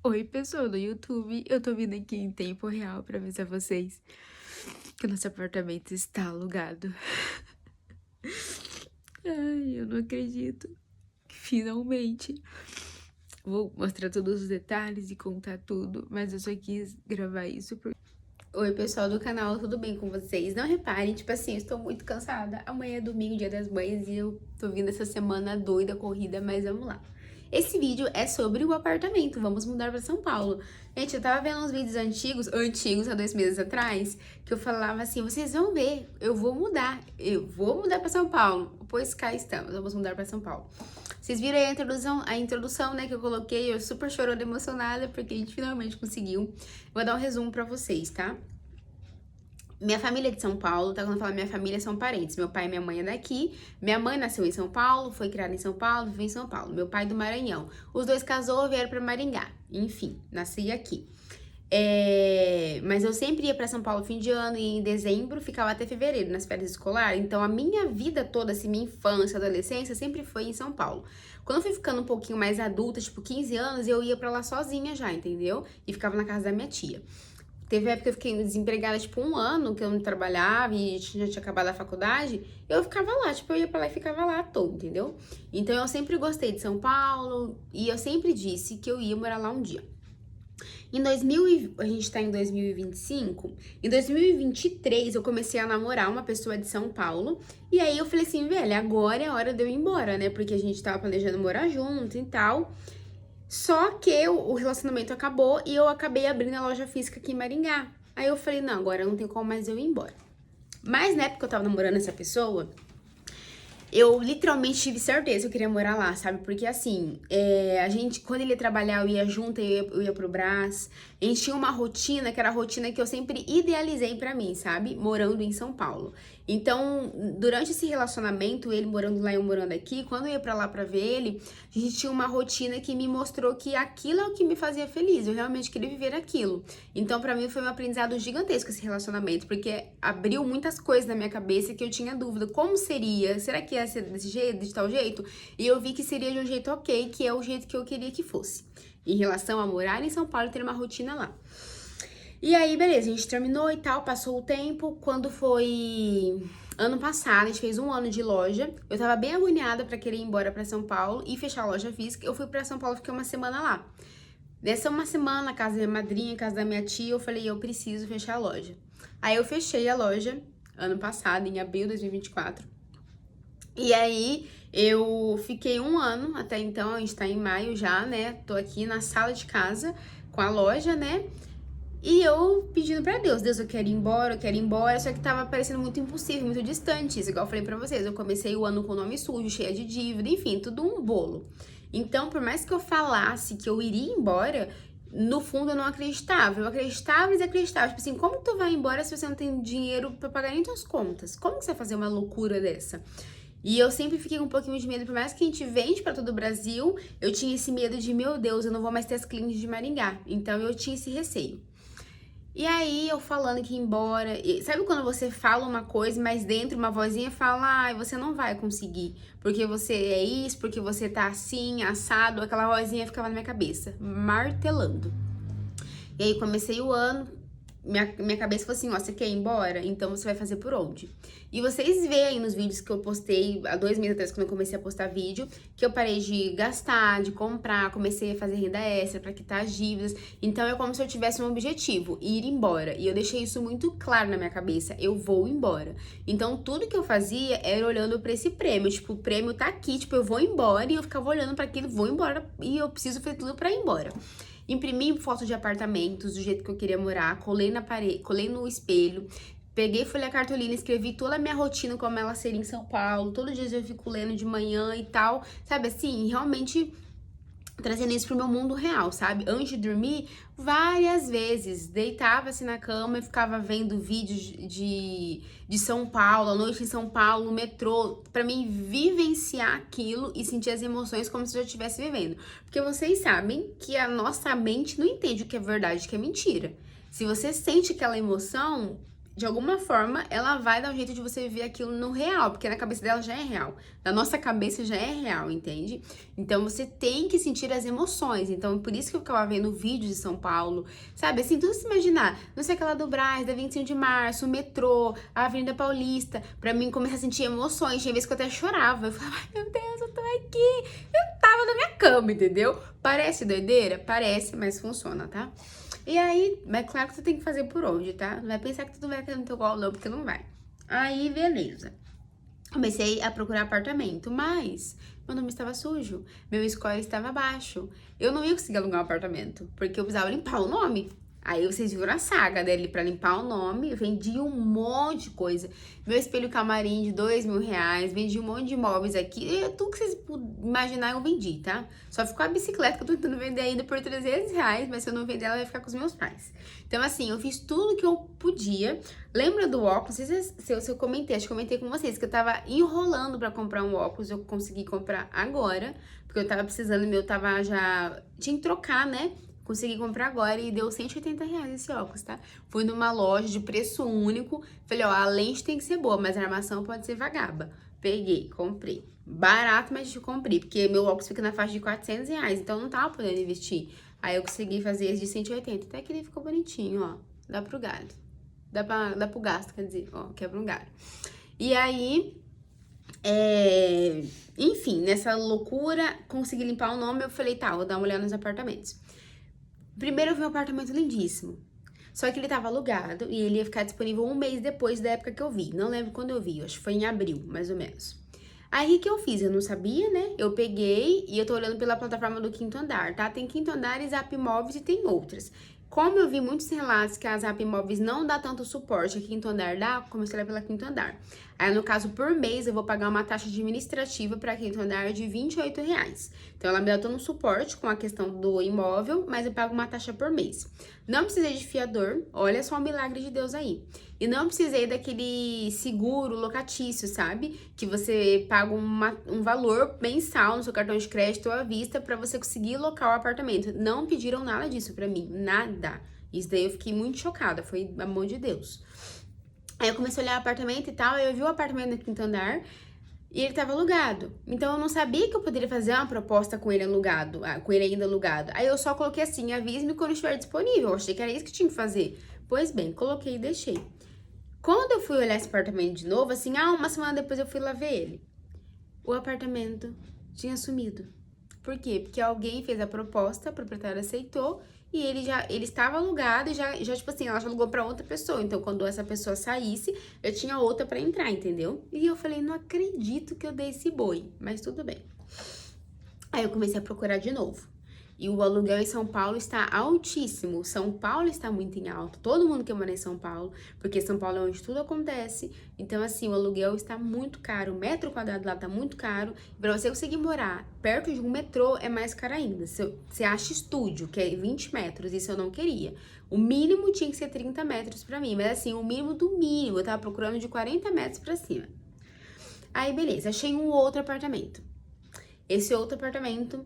Oi, pessoal do YouTube, eu tô vindo aqui em tempo real pra avisar vocês que o nosso apartamento está alugado. Ai, eu não acredito. Finalmente. Vou mostrar todos os detalhes e contar tudo, mas eu só quis gravar isso porque... Oi, pessoal do canal, tudo bem com vocês? Não reparem, tipo assim, eu estou muito cansada. Amanhã é domingo, Dia das Mães, e eu tô vindo essa semana doida, corrida, mas vamos lá. Esse vídeo é sobre o apartamento, vamos mudar pra São Paulo. Gente, eu tava vendo uns vídeos antigos, há 2 meses atrás, que eu falava assim, vocês vão ver, eu vou mudar pra São Paulo. Pois cá estamos, vamos mudar pra São Paulo. Vocês viram aí a introdução, né, que eu coloquei, eu super chorando, emocionada, porque a gente finalmente conseguiu. Vou dar um resumo pra vocês, tá? Minha família é de São Paulo, tá? Quando eu falo minha família, são parentes. Meu pai e minha mãe é daqui. Minha mãe nasceu em São Paulo, foi criada em São Paulo, viveu em São Paulo. Meu pai é do Maranhão. Os dois casou, vieram pra Maringá. Enfim, nasci aqui. Mas eu sempre ia pra São Paulo fim de ano e em dezembro ficava até fevereiro, nas férias escolares. Então a minha vida toda, assim, minha infância, adolescência, sempre foi em São Paulo. Quando eu fui ficando um pouquinho mais adulta, tipo 15 anos, eu ia pra lá sozinha já, entendeu? E ficava na casa da minha tia. Teve época que eu fiquei desempregada, tipo, 1 ano, que eu não trabalhava e já tinha acabado a faculdade. Eu ficava lá, tipo, eu ia pra lá e ficava lá à toa, entendeu? Então eu sempre gostei de São Paulo e eu sempre disse que eu ia morar lá um dia. A gente tá em 2025, em 2023 eu comecei a namorar uma pessoa de São Paulo, e aí eu falei assim, velho, agora é a hora de eu ir embora, né, porque a gente tava planejando morar junto e tal, só que o relacionamento acabou e eu acabei abrindo a loja física aqui em Maringá. Aí eu falei, não, agora não tem como mais eu ir embora. Mas na época que eu tava namorando essa pessoa, eu literalmente tive certeza que eu queria morar lá, sabe? Porque assim, a gente, quando ele ia trabalhar, eu ia junto, eu ia pro Brás. A gente tinha uma rotina, que era a rotina que eu sempre idealizei pra mim, sabe? Morando em São Paulo. Então, durante esse relacionamento, ele morando lá e eu morando aqui, quando eu ia pra lá pra ver ele, a gente tinha uma rotina que me mostrou que aquilo é o que me fazia feliz. Eu realmente queria viver aquilo. Então, pra mim, foi um aprendizado gigantesco esse relacionamento, porque abriu muitas coisas na minha cabeça que eu tinha dúvida. Como seria? Será que ia ser desse jeito, de tal jeito? E eu vi que seria de um jeito ok, que é o jeito que eu queria que fosse. Em relação a morar em São Paulo e ter uma rotina lá. E aí, beleza, a gente terminou e tal, passou o tempo. Quando foi ano passado, a gente fez 1 ano de loja. Eu tava bem agoniada pra querer ir embora pra São Paulo e fechar a loja física. Eu fui pra São Paulo, fiquei uma semana lá. Nessa uma semana, casa da minha madrinha, casa da minha tia, eu falei, eu preciso fechar a loja. Aí eu fechei a loja ano passado, em abril de 2024. E aí eu fiquei 1 ano, até então, a gente tá em maio já, né? Tô aqui na sala de casa com a loja, né? E eu pedindo pra Deus, Deus, eu quero ir embora, só que tava parecendo muito impossível, muito distante, isso, igual eu falei pra vocês, eu comecei o ano com o nome sujo, cheia de dívida, enfim, tudo um bolo. Então, por mais que eu falasse que eu iria embora, no fundo eu não acreditava, eu acreditava e desacreditava, tipo assim, como tu vai embora se você não tem dinheiro pra pagar nem tuas contas? Como que você vai fazer uma loucura dessa? E eu sempre fiquei com um pouquinho de medo, por mais que a gente vende pra todo o Brasil, eu tinha esse medo de, meu Deus, eu não vou mais ter as clientes de Maringá, então eu tinha esse receio. E aí, eu falando que ia embora. Sabe quando você fala uma coisa, mas dentro uma vozinha fala, ai, você não vai conseguir. Porque você é isso, porque você tá assim, assado. Aquela vozinha ficava na minha cabeça, martelando. E aí, comecei o ano, minha cabeça falou assim, ó, você quer ir embora? Então você vai fazer por onde? E vocês veem aí nos vídeos que eu postei há 2 meses atrás, quando eu comecei a postar vídeo, que eu parei de gastar, de comprar, comecei a fazer renda extra pra quitar as dívidas. Então é como se eu tivesse um objetivo, ir embora. E eu deixei isso muito claro na minha cabeça, eu vou embora. Então tudo que eu fazia era olhando pra esse prêmio, tipo, o prêmio tá aqui, tipo, eu vou embora, e eu ficava olhando pra aquilo, vou embora, e eu preciso fazer tudo pra ir embora. Imprimi foto de apartamentos do jeito que eu queria morar, colei na parede, colei no espelho, peguei folha cartolina, escrevi toda a minha rotina como ela seria em São Paulo, todo dia eu fico lendo de manhã e tal, sabe assim, realmente trazendo isso pro meu mundo real, sabe? Antes de dormir, várias vezes, deitava assim na cama e ficava vendo vídeos de São Paulo, a noite em São Paulo, no metrô, pra mim vivenciar aquilo e sentir as emoções como se eu já estivesse vivendo. Porque vocês sabem que a nossa mente não entende o que é verdade e o que é mentira. Se você sente aquela emoção, de alguma forma, ela vai dar um jeito de você viver aquilo no real, porque na cabeça dela já é real. Na nossa cabeça já é real, entende? Então, você tem que sentir as emoções. Então, por isso que eu ficava vendo vídeos de São Paulo, sabe? Assim, tudo se imaginar. Não sei aquela do Brás, da 25 de Março, o metrô, a Avenida Paulista. Pra mim, começar a sentir emoções. Tinha vezes que eu até chorava. Eu falava, ai, meu Deus, eu tô aqui. Eu tava na minha cama, entendeu? Parece doideira? Parece, mas funciona, tá? E aí, é claro que tu tem que fazer por onde, tá? Não vai pensar que tudo vai cair no teu colo, não, porque não vai. Aí, beleza. Comecei a procurar apartamento, mas meu nome estava sujo, meu score estava baixo. Eu não ia conseguir alugar um apartamento, porque eu precisava limpar o nome. Aí vocês viram a saga dele pra limpar o nome, eu vendi um monte de coisa. Meu espelho camarim de R$2.000, vendi um monte de imóveis aqui. Tudo que vocês imaginar eu vendi, tá? Só ficou a bicicleta que eu tô tentando vender ainda por R$300, mas se eu não vender ela vai ficar com os meus pais. Então assim, eu fiz tudo que eu podia. Lembra do óculos? Não sei se eu comentei, acho que eu comentei com vocês que eu tava enrolando pra comprar um óculos, eu consegui comprar agora, porque eu tava precisando, meu tava já... Tinha que trocar, né? Consegui comprar agora e deu R$180 esse óculos, tá? Fui numa loja de preço único, falei, ó, a lente tem que ser boa, mas a armação pode ser vagaba. Peguei, comprei. Barato, mas eu comprei, porque meu óculos fica na faixa de R$400, então não tava podendo investir. Aí eu consegui fazer esse de 180, até que ele ficou bonitinho, ó. Dá pro galho. Dá pro gasto, quer dizer, ó, quebra um galho. E aí, enfim, nessa loucura, consegui limpar o nome, eu falei, tá, vou dar uma olhada nos apartamentos. Primeiro eu vi um apartamento lindíssimo, só que ele tava alugado e ele ia ficar disponível um mês depois da época que eu vi. Não lembro quando eu vi, acho que foi em abril, mais ou menos. Aí o que eu fiz? Eu não sabia, né? Eu peguei e eu tô olhando pela plataforma do Quinto Andar, tá? Tem Quinto Andar, Zap Imóveis e tem outras. Como eu vi muitos relatos que a Zap Imóveis não dá tanto suporte, a Quinto Andar dá, comecei a olhar pela Quinto Andar. Aí, no caso, por mês, eu vou pagar uma taxa administrativa para Quinto Andar de R$28. Então, ela me dá todo um suporte com a questão do imóvel, mas eu pago uma taxa por mês. Não precisei de fiador, olha só o milagre de Deus aí. E não precisei daquele seguro locatício, sabe? Que você paga um valor mensal no seu cartão de crédito ou à vista para você conseguir locar o apartamento. Não pediram nada disso para mim, nada. Isso daí eu fiquei muito chocada, foi amor de Deus. Aí eu comecei a olhar o apartamento e tal, aí eu vi o apartamento no quinto andar e ele tava alugado. Então eu não sabia que eu poderia fazer uma proposta com ele alugado, com ele ainda alugado. Aí eu só coloquei assim, avise-me quando estiver disponível. Eu achei que era isso que tinha que fazer. Pois bem, coloquei e deixei. Quando eu fui olhar esse apartamento de novo, assim, uma semana depois eu fui lá ver ele. O apartamento tinha sumido. Por quê? Porque alguém fez a proposta, a proprietária aceitou e ele estava alugado e já tipo assim, ela já alugou para outra pessoa. Então, quando essa pessoa saísse, eu tinha outra para entrar, entendeu? E eu falei, não acredito que eu dei esse boi, mas tudo bem. Aí eu comecei a procurar de novo. E o aluguel em São Paulo está altíssimo. São Paulo está muito em alta. Todo mundo quer morar em São Paulo, porque São Paulo é onde tudo acontece. Então, assim, o aluguel está muito caro. O metro quadrado lá está muito caro. E para você conseguir morar perto de um metrô, é mais caro ainda. Você acha estúdio, que é 20 metros, isso eu não queria. O mínimo tinha que ser 30 metros para mim. Mas, assim, o mínimo do mínimo. Eu tava procurando de 40 metros para cima. Aí, beleza. Achei um outro apartamento. Esse outro apartamento...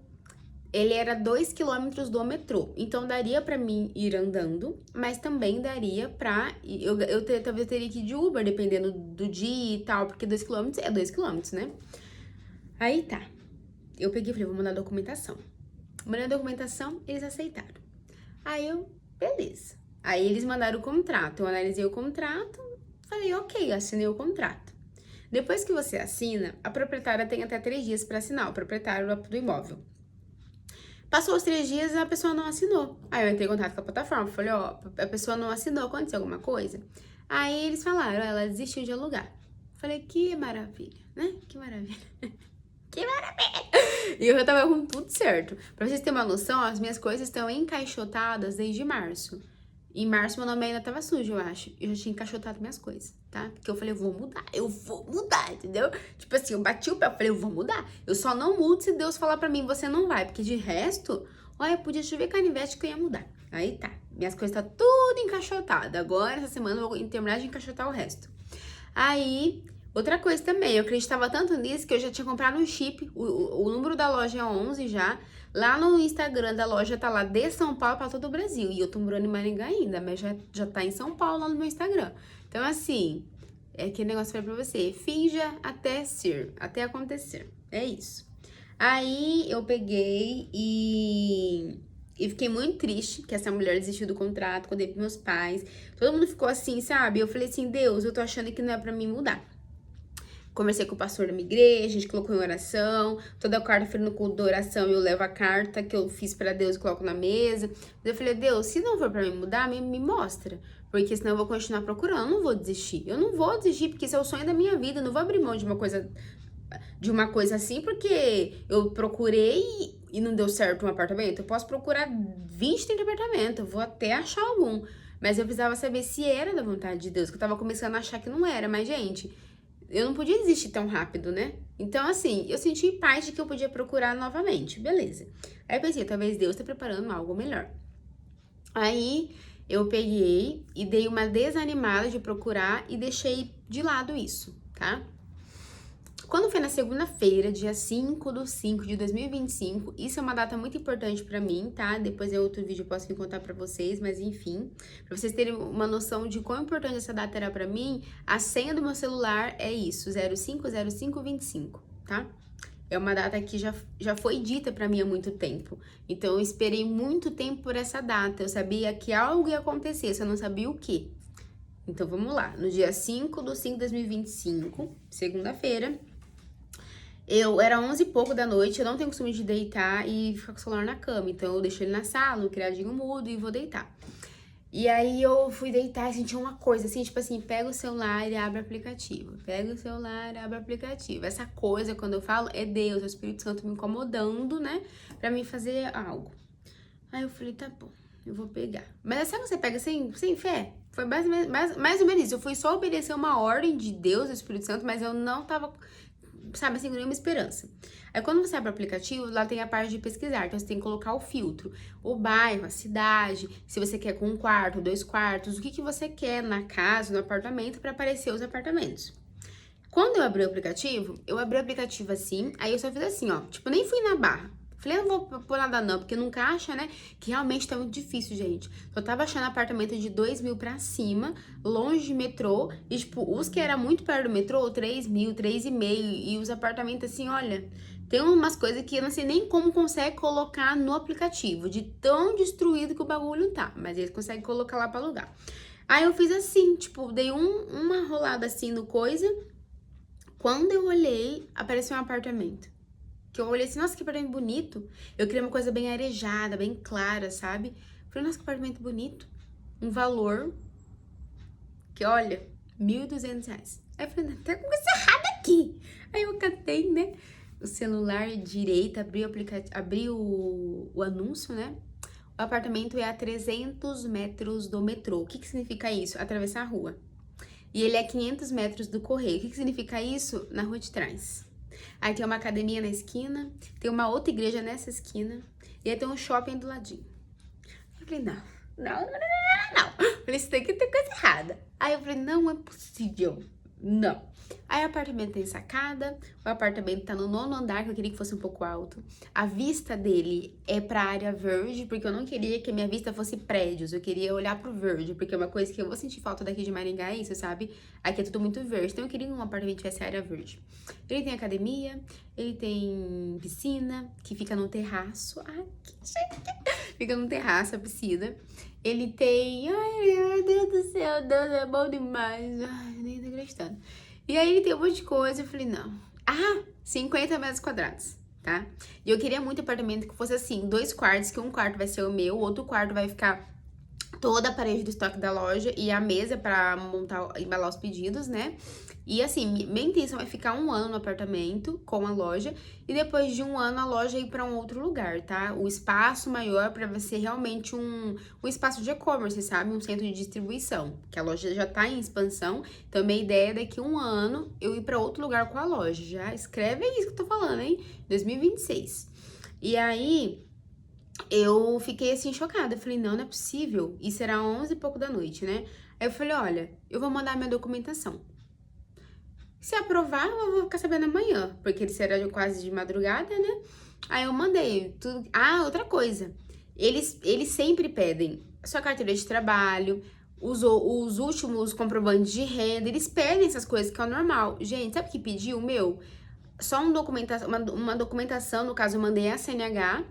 Ele era 2 quilômetros do metrô, então daria pra mim ir andando, mas também daria pra... talvez eu teria que ir de Uber, dependendo do dia e tal, porque 2 quilômetros é 2 quilômetros, né? Aí tá, eu peguei e falei, vou mandar documentação. Mandei a documentação, eles aceitaram. Aí eu, beleza. Aí eles mandaram o contrato, eu analisei o contrato, falei, ok, assinei o contrato. Depois que você assina, a proprietária tem até 3 dias pra assinar, o proprietário do imóvel. Passou os 3 dias e a pessoa não assinou. Aí eu entrei em contato com a plataforma, falei, ó, a pessoa não assinou, aconteceu alguma coisa? Aí eles falaram, ela desistiu de alugar. Falei, que maravilha, né? Que maravilha. Que maravilha! E eu já tava com tudo certo. Pra vocês terem uma noção, as minhas coisas estão encaixotadas desde março. Em março meu nome ainda tava sujo, eu acho. Eu já tinha encaixotado minhas coisas, tá? Porque eu falei, eu vou mudar, entendeu? Tipo assim, eu bati o pé, eu falei, eu vou mudar. Eu só não mudo se Deus falar pra mim, você não vai. Porque de resto, olha, podia chover canivete que eu ia mudar. Aí tá, minhas coisas tá tudo encaixotado. Agora, essa semana, eu vou terminar de encaixotar o resto. Aí, outra coisa também, eu acreditava tanto nisso que eu já tinha comprado um chip. O número da loja é 11 já. Lá no Instagram da loja tá lá de São Paulo pra todo o Brasil. E eu tô morando em Maringá ainda, mas já tá em São Paulo lá no meu Instagram. Então, assim, é aquele negócio que eu falei pra você. Finja até ser, até acontecer. É isso. Aí eu peguei e fiquei muito triste que essa mulher desistiu do contrato, contei pros meus pais. Todo mundo ficou assim, sabe? Eu falei assim, Deus, eu tô achando que não é pra mim mudar. Conversei com o pastor da minha igreja, a gente colocou em oração. Toda quarta-feira no culto da oração eu levo a carta que eu fiz pra Deus e coloco na mesa. Eu falei, Deus, se não for pra mim mudar, me mostra. Porque senão eu vou continuar procurando, eu não vou desistir. Eu não vou desistir, porque esse é o sonho da minha vida. Eu não vou abrir mão de uma coisa assim, porque eu procurei e não deu certo um apartamento. Eu posso procurar 20, 30 apartamentos, eu vou até achar algum. Mas eu precisava saber se era da vontade de Deus, que eu tava começando a achar que não era. Mas, gente, eu não podia desistir tão rápido, né? Então, assim, eu senti paz de que eu podia procurar novamente. Beleza. Aí eu pensei, talvez Deus tá preparando algo melhor. Aí eu peguei e dei uma desanimada de procurar e deixei de lado isso, tá? Quando foi na segunda-feira, dia 5/5 de 2025, isso é uma data muito importante pra mim, tá? Depois em outro vídeo eu posso vir contar pra vocês, mas enfim, pra vocês terem uma noção de quão importante essa data era pra mim, a senha do meu celular é isso, 050525, tá? É uma data que já foi dita pra mim há muito tempo. Então eu esperei muito tempo por essa data. Eu sabia que algo ia acontecer, só não sabia o que. Então vamos lá. No dia 5/5 de 2025, segunda-feira, era 11 e pouco da noite, eu não tenho costume de deitar e ficar com o celular na cama. Então eu deixo ele na sala, no criadinho mudo e vou deitar. E aí eu fui deitar e senti uma coisa assim, tipo assim, pega o celular e abre o aplicativo. Pega o celular e abre o aplicativo. Essa coisa, quando eu falo, é Deus, é o Espírito Santo me incomodando, né? Pra mim fazer algo. Aí eu falei, tá bom, eu vou pegar. Mas sabe que você pega sem fé? Foi mais ou menos isso. Eu fui só obedecer uma ordem de Deus, do Espírito Santo, mas eu não tava, sabe assim, com nenhuma esperança. Aí quando você abre o aplicativo, lá tem a parte de pesquisar, então você tem que colocar o filtro, o bairro, a cidade, se você quer com 1 quarto, 2 quartos, o que você quer na casa, no apartamento, para aparecer os apartamentos. Quando eu abri o aplicativo assim, aí eu só fiz assim, ó, tipo, nem fui na barra. Falei, eu não vou pôr nada não, porque nunca acha, né? Que realmente tá muito difícil, gente. Só tava achando apartamento de 2 mil pra cima, longe de metrô. E, tipo, os que era muito perto do metrô, 3 mil, 3,5. E os apartamentos, assim, olha, tem umas coisas que eu não sei nem como consegue colocar no aplicativo, de tão destruído que o bagulho tá. Mas eles conseguem colocar lá pra alugar. Aí eu fiz assim, tipo, dei uma rolada assim no coisa. Quando eu olhei, apareceu um apartamento. Que eu olhei assim, nossa, que apartamento bonito. Eu queria uma coisa bem arejada, bem clara, sabe? Falei, nossa, que apartamento bonito. Um valor que, olha, R$ 1.200. Aí eu falei, tá com coisa errada aqui. Aí eu catei, né, o celular direito, abri o anúncio, né? O apartamento é a 300 metros do metrô. O que significa isso? Atravessar a rua. E ele é 500 metros do correio. O que significa isso? Na rua de trás. Aí tem uma academia na esquina, tem uma outra igreja nessa esquina, e aí tem um shopping do ladinho. Eu falei, não. Falei, isso tem que ter coisa errada. Aí eu falei, não é possível. Não. Aí o apartamento tem sacada, o apartamento tá no 9º andar, que eu queria que fosse um pouco alto. A vista dele é pra área verde, porque eu não queria que a minha vista fosse prédios, eu queria olhar pro verde, porque é uma coisa que eu vou sentir falta daqui de Maringá, é isso, sabe? Aqui é tudo muito verde, então eu queria que um apartamento tivesse área verde. Ele tem academia, ele tem piscina, que fica no terraço. Ai, que chique! Fica no terraço a piscina. Ele tem... Ai, meu Deus do céu, Deus é bom demais. Ai, nem tô acreditando. E aí ele tem um monte de coisa, eu falei, não. 50 metros quadrados, tá? E eu queria muito apartamento que fosse assim, 2 quartos, que um quarto vai ser o meu, o outro quarto vai ficar toda a parede do estoque da loja e a mesa pra embalar os pedidos, né? E assim, minha intenção é ficar 1 ano no apartamento com a loja e depois de 1 ano a loja ir pra um outro lugar, tá? O espaço maior pra ser realmente um espaço de e-commerce, sabe? Um centro de distribuição, que a loja já tá em expansão. Então, minha ideia é daqui 1 ano eu ir pra outro lugar com a loja. Já escreve aí isso que eu tô falando, hein? 2026. E aí... eu fiquei assim, chocada. Eu falei, não é possível. Isso era 11 e pouco da noite, né? Aí eu falei, olha, eu vou mandar minha documentação. Se aprovar, eu vou ficar sabendo amanhã. Porque ele será quase de madrugada, né? Aí eu mandei tudo. Ah, outra coisa. Eles sempre pedem sua carteira de trabalho, os últimos comprovantes de renda, eles pedem essas coisas que é o normal. Gente, sabe o que pediu o meu? Só uma documentação, no caso eu mandei a CNH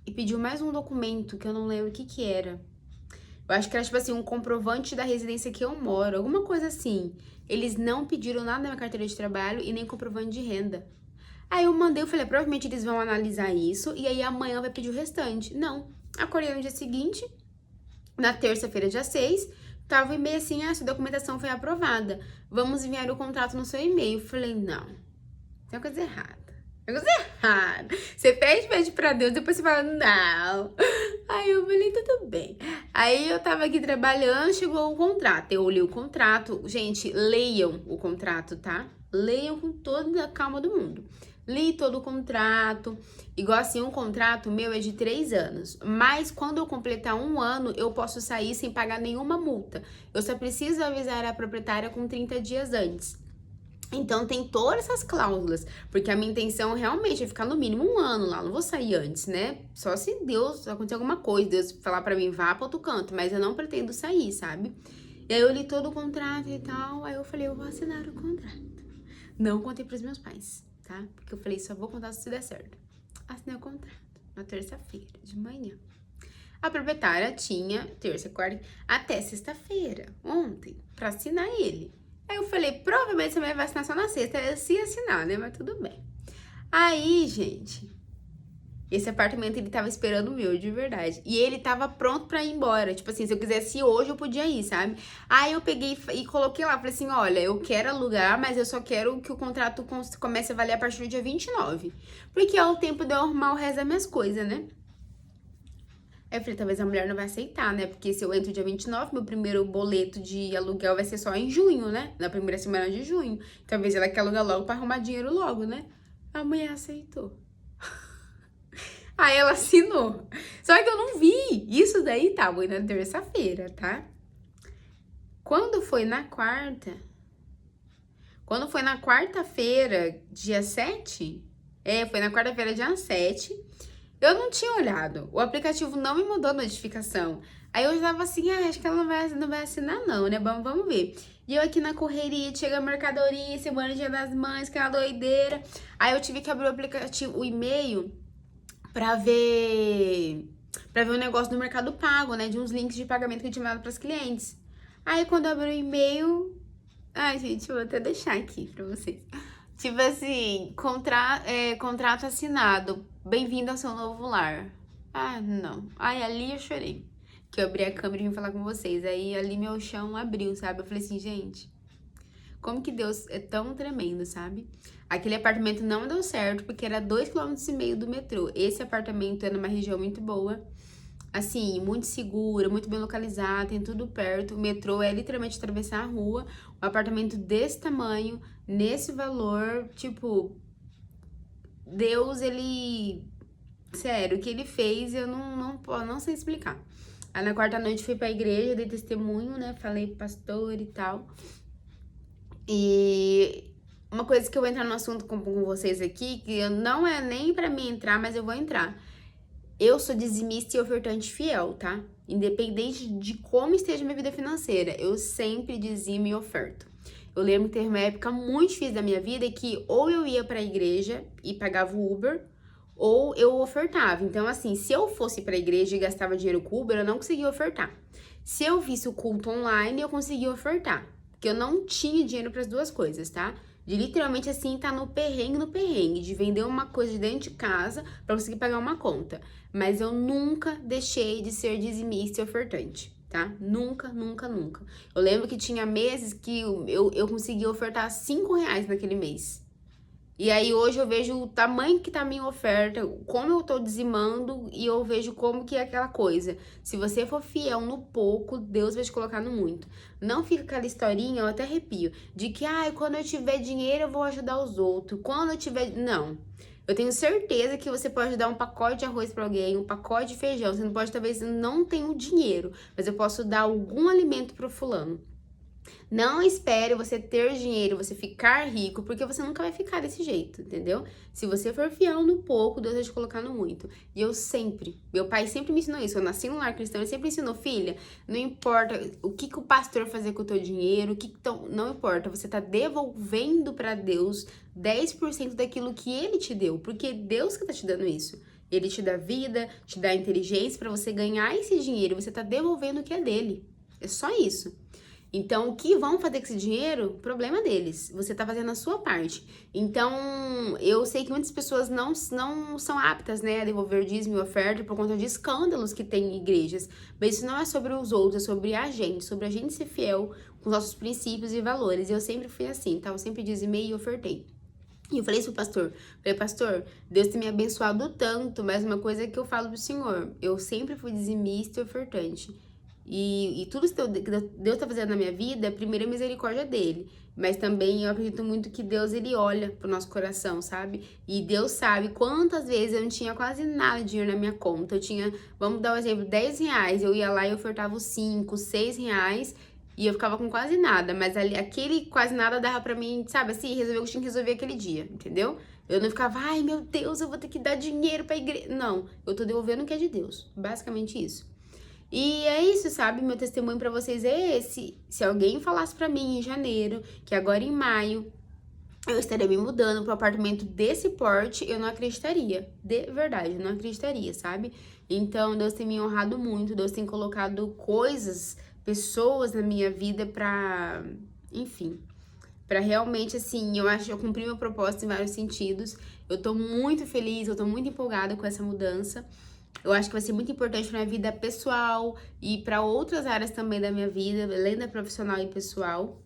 e pediu mais um documento que eu não lembro o que que era. Eu acho que era tipo assim, um comprovante da residência que eu moro, alguma coisa assim. Eles não pediram nada na minha carteira de trabalho e nem comprovante de renda. Aí eu mandei, eu falei, provavelmente eles vão analisar isso e aí amanhã vai pedir o restante. Não. Acordei no dia seguinte, na terça-feira, dia 6, tava o e-mail assim, sua documentação foi aprovada. Vamos enviar o contrato no seu e-mail. Eu falei, não, tem uma coisa errada. Tem coisa errada. Você pede pra Deus, depois você fala, não. Aí eu falei, tudo bem. Aí eu tava aqui trabalhando, chegou o contrato. Eu olhei o contrato. Gente, leiam o contrato, tá? Leiam com toda a calma do mundo. Li todo o contrato. Igual assim, um contrato meu é de 3 anos. Mas quando eu completar 1 ano, eu posso sair sem pagar nenhuma multa. Eu só preciso avisar a proprietária com 30 dias antes. Então tem todas essas cláusulas, porque a minha intenção realmente é ficar no mínimo 1 ano lá, não vou sair antes, né? Só se Deus acontecer alguma coisa, Deus falar pra mim, vá pra outro canto, mas eu não pretendo sair, sabe? E aí eu li todo o contrato e tal, aí eu falei, eu vou assinar o contrato. Não contei pros meus pais, tá? Porque eu falei, só vou contar se der certo. Assinei o contrato na terça-feira, de manhã. A proprietária tinha terça, quarta, até sexta-feira, ontem, pra assinar ele. Aí eu falei, provavelmente você vai vacinar só na sexta, se assinar, né? Mas tudo bem. Aí, gente, esse apartamento ele tava esperando o meu, de verdade. E ele tava pronto pra ir embora. Tipo assim, se eu quisesse ir hoje, eu podia ir, sabe? Aí eu peguei e coloquei lá, falei assim, olha, eu quero alugar, mas eu só quero que o contrato comece a valer a partir do dia 29. Porque é o tempo de eu arrumar o resto das minhas coisas, né? Aí eu falei, talvez a mulher não vai aceitar, né? Porque se eu entro dia 29, meu primeiro boleto de aluguel vai ser só em junho, né? Na primeira semana de junho. Talvez ela quer alugar logo pra arrumar dinheiro logo, né? A mulher aceitou. Aí ela assinou. Só que eu não vi. Isso daí tava na terça-feira, tá? Quando foi na quarta... Quando foi na quarta-feira, dia 7... foi na quarta-feira, dia 7... Eu não tinha olhado, o aplicativo não me mandou notificação. Aí eu já tava assim, acho que ela não vai assinar não, né? Vamos ver. E eu aqui na correria, chega a mercadoria, semana Dia das Mães, que é uma doideira. Aí eu tive que abrir o aplicativo, o e-mail, pra ver o negócio do Mercado Pago, né? De uns links de pagamento que eu tinha mandado pras clientes. Aí quando eu abri o e-mail... Ai, gente, eu vou até deixar aqui pra vocês. Tipo assim, contrato assinado. Bem-vindo ao seu novo lar. Ah, não. Ai, ali eu chorei. Que eu abri a câmera e vim falar com vocês. Aí ali meu chão abriu, sabe? Eu falei assim, gente, como que Deus é tão tremendo, sabe? Aquele apartamento não deu certo porque era 2,5 km do metrô. Esse apartamento é numa região muito boa. Assim, muito segura, muito bem localizada, tem tudo perto. O metrô é literalmente atravessar a rua. Um apartamento desse tamanho, nesse valor, tipo... Deus, ele... Sério, o que ele fez, eu não sei explicar. Aí na quarta noite fui pra igreja, dei testemunho, né? Falei pro pastor e tal. E... Uma coisa que eu vou entrar no assunto com vocês aqui, que não é nem pra mim entrar, mas eu vou entrar. Eu sou dizimista e ofertante fiel, tá? Independente de como esteja minha vida financeira, eu sempre dizimo e oferto. Eu lembro que teve uma época muito difícil da minha vida que ou eu ia pra igreja e pagava o Uber, ou eu ofertava. Então, assim, se eu fosse pra igreja e gastava dinheiro com Uber, eu não conseguia ofertar. Se eu visse o culto online, eu conseguia ofertar. Porque eu não tinha dinheiro para as duas coisas, tá? De literalmente, assim, tá no perrengue, de vender uma coisa de dentro de casa pra conseguir pagar uma conta. Mas eu nunca deixei de ser dizimista e ofertante, tá? Nunca, nunca, nunca. Eu lembro que tinha meses que eu conseguia ofertar R$5 naquele mês. E aí hoje eu vejo o tamanho que tá a minha oferta, como eu tô dizimando e eu vejo como que é aquela coisa. Se você for fiel no pouco, Deus vai te colocar no muito. Não fica aquela historinha, eu até arrepio, de que, quando eu tiver dinheiro eu vou ajudar os outros. Quando eu tiver... Não. Eu tenho certeza que você pode dar um pacote de arroz pra alguém, um pacote de feijão. Você não pode, talvez, não tenha o dinheiro, mas eu posso dar algum alimento pro fulano. Não espere você ter dinheiro, você ficar rico, porque você nunca vai ficar desse jeito, entendeu? Se você for fiel no pouco, Deus vai te colocar no muito. E eu sempre, meu pai sempre me ensinou isso. Eu nasci num lar cristão, ele sempre ensinou, filha, não importa o que o pastor fazer com o teu dinheiro, não importa, você tá devolvendo para Deus 10% daquilo que ele te deu, porque Deus que tá te dando isso. Ele te dá vida, te dá inteligência para você ganhar esse dinheiro, você tá devolvendo o que é dele. É só isso. Então, o que vão fazer com esse dinheiro, problema deles. Você tá fazendo a sua parte. Então, eu sei que muitas pessoas não são aptas, né, a devolver dízimo e oferta por conta de escândalos que tem em igrejas. Mas isso não é sobre os outros, é sobre a gente ser fiel com os nossos princípios e valores. E eu sempre fui assim, tá? Eu sempre dizimei e ofertei. E eu falei isso pro pastor. Falei, pastor, Deus tem me abençoado tanto, mas uma coisa que eu falo pro senhor, eu sempre fui dizimista e ofertante. E tudo que Deus tá fazendo na minha vida, a primeira misericórdia dele. Mas também eu acredito muito que Deus, ele olha pro nosso coração, sabe? E Deus sabe quantas vezes eu não tinha quase nada de dinheiro na minha conta. Eu tinha, vamos dar um exemplo, 10 reais. Eu ia lá e ofertava os 5, 6 reais. E eu ficava com quase nada, mas ali, aquele quase nada dava pra mim, sabe, assim, resolver o que tinha que resolver aquele dia, entendeu? Eu não ficava, ai meu Deus, eu vou ter que dar dinheiro pra igreja. Não, eu tô devolvendo o que é de Deus, basicamente isso. E é isso, sabe? Meu testemunho pra vocês é esse. Se alguém falasse pra mim em janeiro, que agora em maio eu estaria me mudando para um apartamento desse porte, eu não acreditaria. De verdade, eu não acreditaria, sabe? Então, Deus tem me honrado muito, Deus tem colocado coisas, pessoas na minha vida pra, enfim, pra realmente, assim, eu acho que eu cumpri meu propósito em vários sentidos. Eu tô muito feliz, eu tô muito empolgada com essa mudança. Eu acho que vai ser muito importante pra minha vida pessoal e pra outras áreas também da minha vida, além da profissional e pessoal.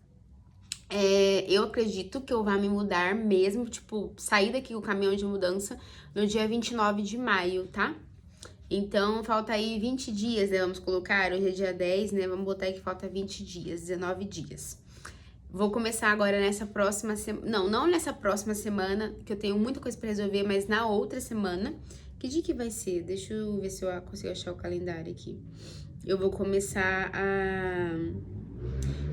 Eu acredito que eu vá me mudar mesmo, tipo, sair daqui com o caminhão de mudança no dia 29 de maio, tá? Então, falta aí 20 dias, né? Vamos colocar, hoje é dia 10, né? Vamos botar aí que falta 20 dias, 19 dias. Vou começar agora nessa próxima semana, não nessa próxima semana, que eu tenho muita coisa pra resolver, mas na outra semana. Que dia que vai ser? Deixa eu ver se eu consigo achar o calendário aqui. Eu vou começar a...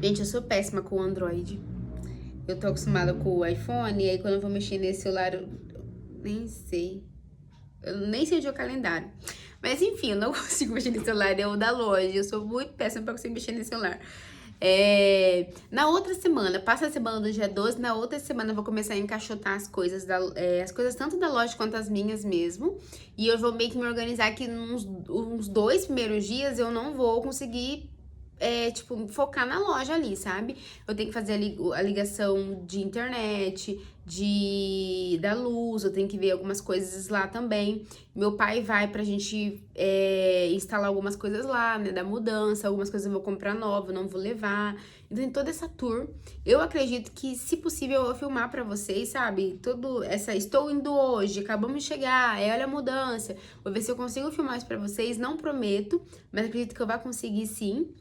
Gente, eu sou péssima com o Android. Eu tô acostumada com o iPhone, e aí quando eu vou mexer nesse celular, eu nem sei. Eu nem sei onde é o calendário. Mas enfim, eu não consigo mexer nesse celular, é o da loja. Eu sou muito péssima pra conseguir mexer nesse celular. Na outra semana, passa a semana do dia 12, na outra semana eu vou começar a encaixotar as coisas, as coisas tanto da loja quanto as minhas mesmo. E eu vou meio que me organizar que uns 2 primeiros dias eu não vou conseguir tipo, focar na loja ali, sabe? Eu tenho que fazer a ligação de internet, da luz, eu tenho que ver algumas coisas lá também. Meu pai vai pra gente instalar algumas coisas lá, né, da mudança, algumas coisas eu vou comprar nova, eu não vou levar. Então, em toda essa tour, eu acredito que, se possível, eu vou filmar pra vocês, sabe? Estou indo hoje, acabamos de chegar, olha a mudança. Vou ver se eu consigo filmar isso pra vocês, não prometo, mas acredito que eu vou conseguir sim.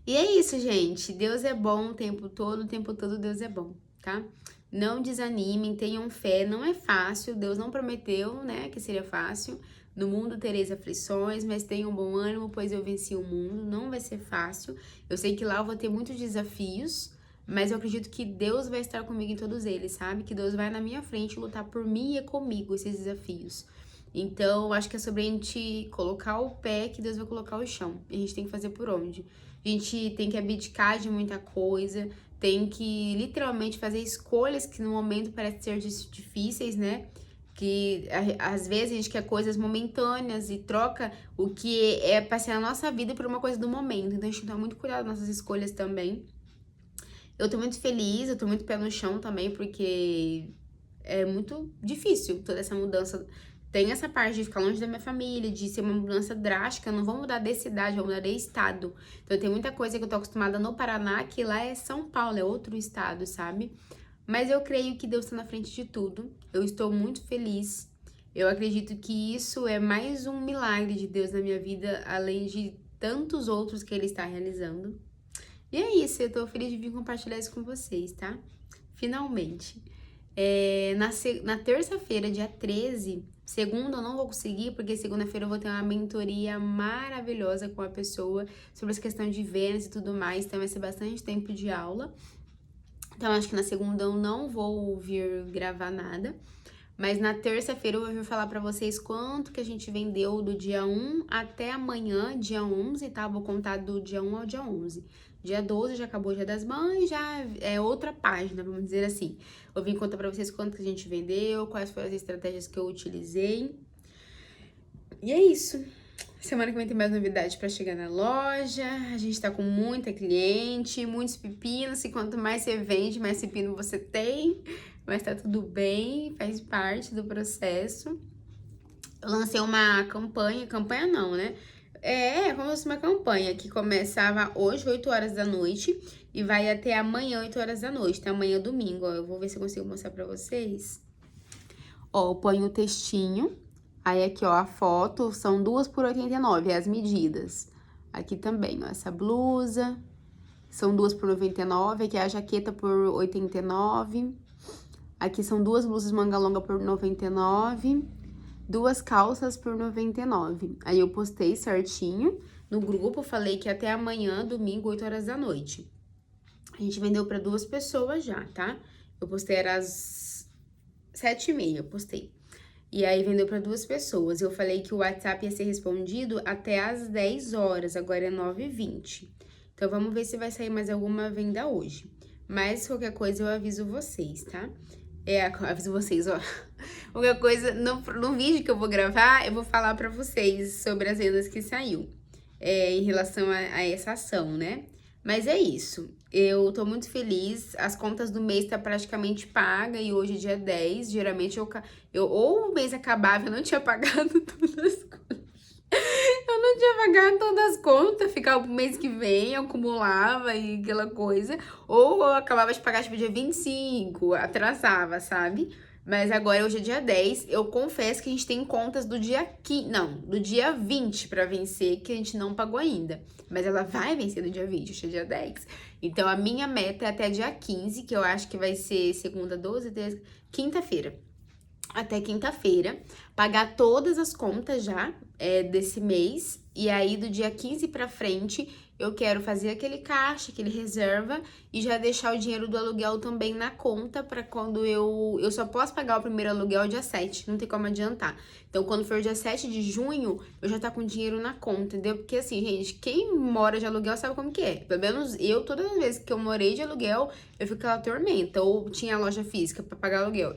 E é isso, gente. Deus é bom o tempo todo Deus é bom, tá? Não desanimem, tenham fé, não é fácil, Deus não prometeu, né, que seria fácil. No mundo tereis aflições, mas tenham bom ânimo, pois eu venci o mundo. Não vai ser fácil. Eu sei que lá eu vou ter muitos desafios, mas eu acredito que Deus vai estar comigo em todos eles, sabe? Que Deus vai na minha frente lutar por mim e comigo esses desafios. Então, acho que é sobre a gente colocar o pé que Deus vai colocar o chão. E a gente tem que fazer por onde? A gente tem que abdicar de muita coisa, tem que literalmente fazer escolhas que no momento parecem ser difíceis, né? Que às vezes a gente quer coisas momentâneas e troca o que é pra ser a nossa vida por uma coisa do momento. Então a gente tem que tomar muito cuidado nas nossas escolhas também. Eu tô muito feliz, eu tô muito pé no chão também, porque é muito difícil toda essa mudança. Tem essa parte de ficar longe da minha família, de ser uma mudança drástica. Eu não vou mudar de cidade, eu vou mudar de estado. Então tem muita coisa que eu tô acostumada no Paraná, que lá é São Paulo, é outro estado, sabe? Mas eu creio que Deus tá na frente de tudo. Eu estou muito feliz. Eu acredito que isso é mais um milagre de Deus na minha vida, além de tantos outros que Ele está realizando. E é isso, eu tô feliz de vir compartilhar isso com vocês, tá? Finalmente. Na terça-feira, dia 13, Segunda eu não vou conseguir, porque segunda-feira eu vou ter uma mentoria maravilhosa com a pessoa sobre essa questão de Vênus e tudo mais, então vai ser bastante tempo de aula. Então, acho que na segunda eu não vou vir gravar nada. Mas na terça-feira eu vou vir falar pra vocês quanto que a gente vendeu do dia 1 até amanhã, dia 11, tá? Vou contar do dia 1 ao dia 11. Dia 12 já acabou o Dia das Mães, já é outra página, vamos dizer assim. Eu vim contar pra vocês quanto que a gente vendeu, quais foram as estratégias que eu utilizei. E é isso. Semana que vem tem mais novidades pra chegar na loja. A gente tá com muita cliente, muitos pepinos. E quanto mais você vende, mais pepino você tem. Mas tá tudo bem, faz parte do processo. Eu lancei uma campanha não, né? Como se fosse uma campanha que começava hoje, 8 horas da noite, e vai até amanhã, 8 horas da noite, até amanhã, domingo. Ó, eu vou ver se eu consigo mostrar pra vocês. Ó, eu ponho o textinho, aí aqui, ó, a foto, são 2 por 89, as medidas. Aqui também, ó, essa blusa, são 2 por 99, aqui a jaqueta por 89. Aqui são 2 blusas manga longa por 99, 2 calças por 99. Aí eu postei certinho no grupo, falei que até amanhã, domingo, 8 horas da noite. A gente vendeu para 2 pessoas já, tá? Eu postei, era às 7h30, eu postei. E aí vendeu para 2 pessoas. Eu falei que o WhatsApp ia ser respondido até às 10 horas, agora é 9h20. Então vamos ver se vai sair mais alguma venda hoje. Mas qualquer coisa eu aviso vocês, tá? Aviso vocês, ó. Qualquer coisa, no vídeo que eu vou gravar, eu vou falar pra vocês sobre as vendas que saiu. Em relação a essa ação, né? Mas é isso. Eu tô muito feliz. As contas do mês tá praticamente paga e hoje é dia 10. Geralmente ou o mês acabava, eu não tinha pagado todas as contas. Eu não tinha pagado todas as contas, ficava pro mês que vem, acumulava e aquela coisa. Ou eu acabava de pagar, tipo, dia 25, atrasava, sabe? Mas agora, hoje é dia 10, eu confesso que a gente tem contas do dia 15, não, do dia 20 pra vencer, que a gente não pagou ainda. Mas ela vai vencer no dia 20, hoje é dia 10. Então, a minha meta é até dia 15, que eu acho que vai ser segunda, 12, 13, quinta-feira. Até quinta-feira, pagar todas as contas já desse mês, e aí do dia 15 pra frente eu quero fazer aquele caixa, aquele reserva, e já deixar o dinheiro do aluguel também na conta, pra quando eu só posso pagar o primeiro aluguel dia 7, não tem como adiantar. Então, quando for dia 7 de junho, eu já tá com dinheiro na conta, entendeu? Porque assim, gente, quem mora de aluguel sabe como que é. Pelo menos eu, todas as vezes que eu morei de aluguel, eu fico aquela tormenta, ou tinha loja física pra pagar aluguel.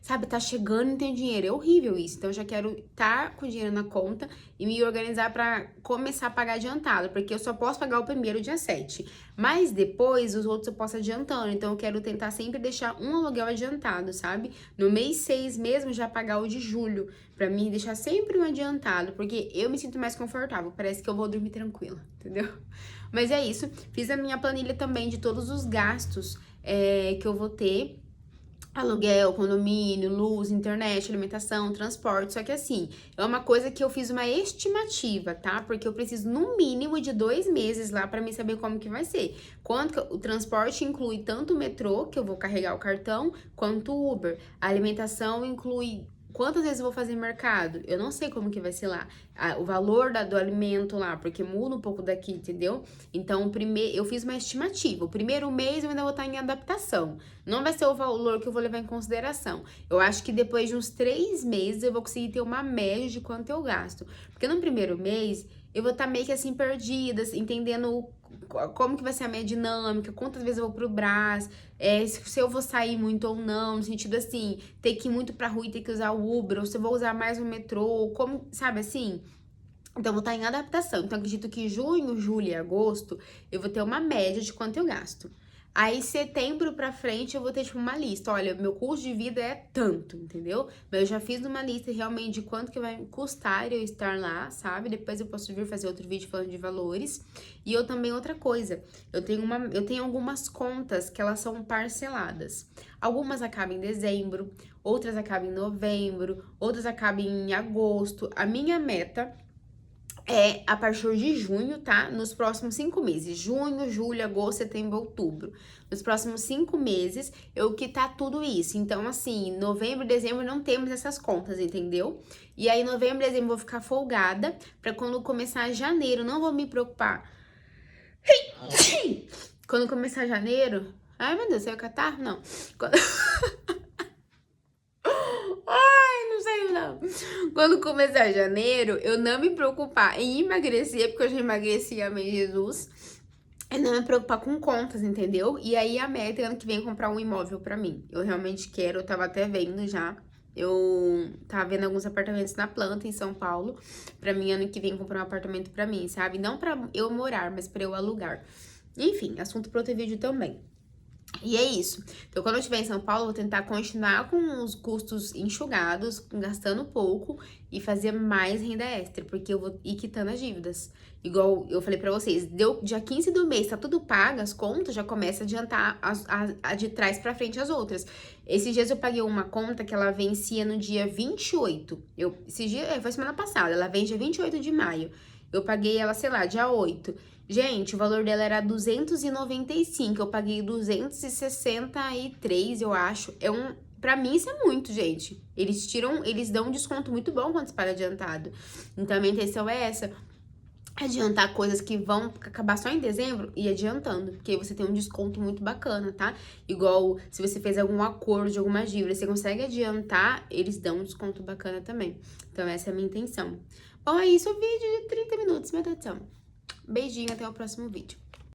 Sabe, tá chegando e não tem dinheiro, é horrível isso. Então, eu já quero estar com dinheiro na conta e me organizar pra começar a pagar adiantado, porque eu só posso pagar o primeiro dia 7. Mas depois, os outros eu posso adiantando. Então, eu quero tentar sempre deixar um aluguel adiantado, sabe? No mês 6 mesmo, já pagar o de julho. Pra mim, deixar sempre um adiantado, porque eu me sinto mais confortável. Parece que eu vou dormir tranquila, entendeu? Mas é isso. Fiz a minha planilha também de todos os gastos que eu vou ter. Aluguel, condomínio, luz, internet, alimentação, transporte. Só que assim, é uma coisa que eu fiz uma estimativa, tá? Porque eu preciso no mínimo de 2 meses lá pra mim saber como que vai ser. O transporte inclui tanto o metrô, que eu vou carregar o cartão, quanto o Uber. A alimentação inclui quantas vezes eu vou fazer mercado. Eu não sei como que vai ser lá. O valor do alimento lá, porque muda um pouco daqui, entendeu? Então, eu fiz uma estimativa. O primeiro mês eu ainda vou estar em adaptação. Não vai ser o valor que eu vou levar em consideração. Eu acho que depois de uns 3 meses eu vou conseguir ter uma média de quanto eu gasto. Porque no primeiro mês eu vou estar meio que assim perdida, entendendo como que vai ser a minha dinâmica, quantas vezes eu vou pro Brás, se eu vou sair muito ou não, no sentido assim, ter que ir muito pra rua e ter que usar o Uber, ou se eu vou usar mais o metrô, como, sabe assim? Então, eu vou estar em adaptação. Então, acredito que junho, julho e agosto, eu vou ter uma média de quanto eu gasto. Aí, setembro pra frente, eu vou ter, tipo, uma lista. Olha, meu custo de vida é tanto, entendeu? Mas eu já fiz uma lista realmente de quanto que vai custar eu estar lá, sabe? Depois eu posso vir fazer outro vídeo falando de valores. E eu também, outra coisa, eu tenho algumas contas que elas são parceladas. Algumas acabam em dezembro, outras acabam em novembro, outras acabam em agosto. A minha meta é a partir de junho, tá? Nos próximos 5 meses. Junho, julho, agosto, setembro, outubro. Nos próximos 5 meses, eu quitar tudo isso. Então, assim, novembro e dezembro não temos essas contas, entendeu? E aí, novembro e dezembro eu vou ficar folgada, pra quando começar janeiro, não vou me preocupar. Quando começar janeiro... Ai, meu Deus, saiu catarro? Não. Quando... Não sei não. Quando começar janeiro, eu não me preocupar em emagrecer, porque eu já emagreci, amém Jesus. É não me preocupar com contas, entendeu? E aí a meta é ano que vem comprar um imóvel pra mim. Eu realmente quero, eu tava até vendo já. Eu tava vendo alguns apartamentos na planta em São Paulo. Pra mim, ano que vem, comprar um apartamento pra mim, sabe? Não pra eu morar, mas pra eu alugar. Enfim, assunto pra outro vídeo também. E é isso. Então, quando eu estiver em São Paulo, eu vou tentar continuar com os custos enxugados, gastando pouco e fazer mais renda extra, porque eu vou ir quitando as dívidas. Igual eu falei pra vocês, deu dia 15 do mês, tá tudo pago, as contas, já começa a adiantar a de trás pra frente as outras. Esses dias eu paguei uma conta que ela vencia no dia 28. Esse dia, foi semana passada, ela vem dia 28 de maio. Eu paguei ela, sei lá, dia 8. Gente, o valor dela era 295, eu paguei 263, eu acho. Pra mim isso é muito, gente. Eles dão um desconto muito bom quando você paga adiantado. Então a minha intenção é essa, adiantar coisas que vão acabar só em dezembro e adiantando, porque você tem um desconto muito bacana, tá? Igual se você fez algum acordo de alguma dívida, você consegue adiantar, eles dão um desconto bacana também. Então essa é a minha intenção. Bom, é isso, o vídeo de 30 minutos, meu Deus do céu. Beijinho, até o próximo vídeo.